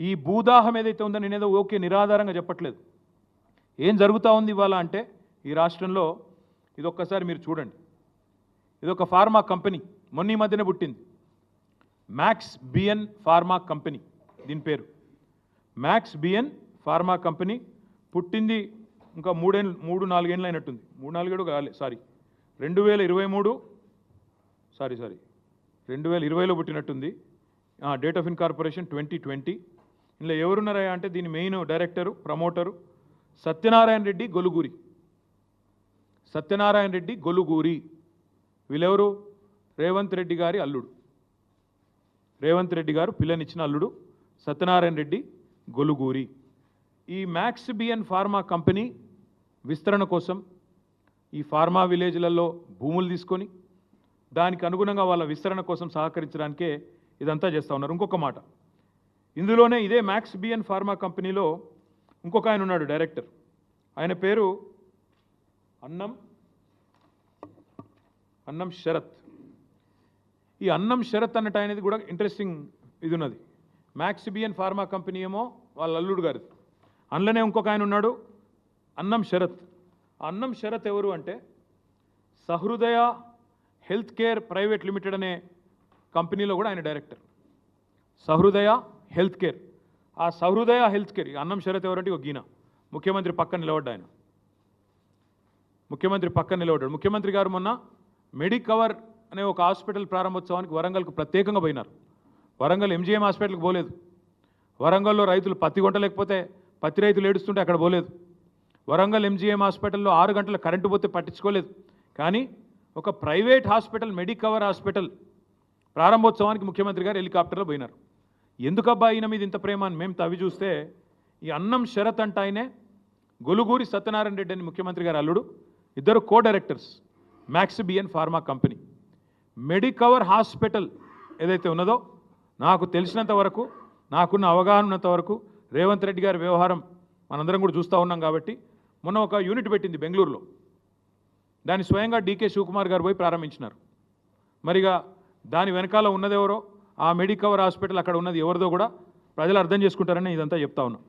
ఈ భూదాహం ఏదైతే ఉందో నేనేదో ఓకే నిరాధారంగా చెప్పట్లేదు. ఏం జరుగుతూ ఉంది ఇవాళ అంటే ఈ రాష్ట్రంలో ఇదొక్కసారి మీరు చూడండి. ఇదొక ఫార్మా కంపెనీ మొన్న ఈ మధ్యనే పుట్టింది. మ్యాక్స్ బిఎన్ ఫార్మా కంపెనీ దీని పేరు. మ్యాక్స్ బిఎన్ ఫార్మా కంపెనీ పుట్టింది ఇంకా 3-4 ఏళ్ళు అయినట్టుంది. 3-4 ఏళ్ళు కాలే, సారీ 2023 2020లో పుట్టినట్టుంది. Date of incorporation 2020. ఇందులో ఎవరున్నారా అంటే దీని main director promoter Satyanarayana Reddy Goluguri. Satyanarayana Reddy Goluguri వీళ్ళెవరు? రేవంత్ రెడ్డి గారి అల్లుడు. రేవంత్ రెడ్డి గారు పిల్లనిచ్చిన అల్లుడు సత్యనారాయణ రెడ్డి గొలుగూరి. ఈ మ్యాక్స్ బిఎన్ ఫార్మా కంపెనీ విస్తరణ కోసం ఈ ఫార్మా విలేజ్లలో భూములు తీసుకొని దానికి అనుగుణంగా వాళ్ళ విస్తరణ కోసం సహకరించడానికే ఇదంతా చేస్తూ ఉన్నారు. ఇంకొక మాట, ఇందులోనే ఇదే మ్యాక్స్ బిఎన్ ఫార్మా కంపెనీలో ఇంకొక ఆయన ఉన్నాడు డైరెక్టర్. ఆయన పేరు అన్నం శరత్. ఈ అన్నం శరత్ అన్నట్టు అనేది కూడా ఇంట్రెస్టింగ్ ఇది ఉన్నది. మ్యాక్స్ బిఎన్ ఫార్మా కంపెనీ ఏమో వాళ్ళ అల్లుడు గారిది. అందులోనే ఇంకొక ఆయన ఉన్నాడు అన్నం శరత్. అన్నం శరత్ ఎవరు అంటే సహృదయ హెల్త్ కేర్ ప్రైవేట్ లిమిటెడ్ అనే కంపెనీలో కూడా ఆయన డైరెక్టర్. సహృదయ health care. ఆ సహృదయ హెల్త్ కేర్ అన్నం శరత్ ఎవరంటే ఒక గీన ముఖ్యమంత్రి పక్కన నిలబడ్డా. ఆయన ముఖ్యమంత్రి పక్కన నిలబడ్డాడు. ముఖ్యమంత్రి గారు మొన్న మెడికవర్ అనే ఒక హాస్పిటల్ ప్రారంభోత్సవానికి వరంగల్కు ప్రత్యేకంగా పోయినారు. వరంగల్ ఎంజీఎం హాస్పిటల్కి పోలేదు. వరంగల్లో రైతులు పత్తి కొంటలేకపోతే పత్తి రైతులు ఏడుస్తుంటే అక్కడ పోలేదు. వరంగల్ ఎంజీఎం హాస్పిటల్లో 6 గంటల కరెంటు పోతే పట్టించుకోలేదు. కానీ ఒక ప్రైవేట్ హాస్పిటల్ మెడికవర్ హాస్పిటల్ ప్రారంభోత్సవానికి ముఖ్యమంత్రి గారు హెలికాప్టర్లో పోయినారు. ఎందుకబ్బా ఈయన మీద ఇంత ప్రేమ అని మేము తవ్వి చూస్తే ఈ అన్నం శరత్ అంట ఆయనే గొలుగూరి సత్యనారాయణ రెడ్డి అని ముఖ్యమంత్రి గారు అల్లుడు. ఇద్దరు co directors Max BN pharma company. Medicover hospital ఏదైతే ఉన్నదో నాకు తెలిసినంత వరకు, నాకున్న అవగాహన ఉన్నంత వరకు రేవంత్ రెడ్డి గారి వ్యవహారం మనందరం కూడా చూస్తూ ఉన్నాం కాబట్టి మొన్న ఒక యూనిట్ పెట్టింది బెంగళూరులో. దాన్ని స్వయంగా డీకే శివకుమార్ గారు పోయి ప్రారంభించినారు. మరిగా దాని వెనకాల ఉన్నదెవరో, ఆ మెడికవర్ హాస్పిటల్ అక్కడ ఉన్నది ఎవరిదో కూడా ప్రజలు అర్థం చేసుకుంటారని ఇదంతా చెప్తా ఉన్నాం.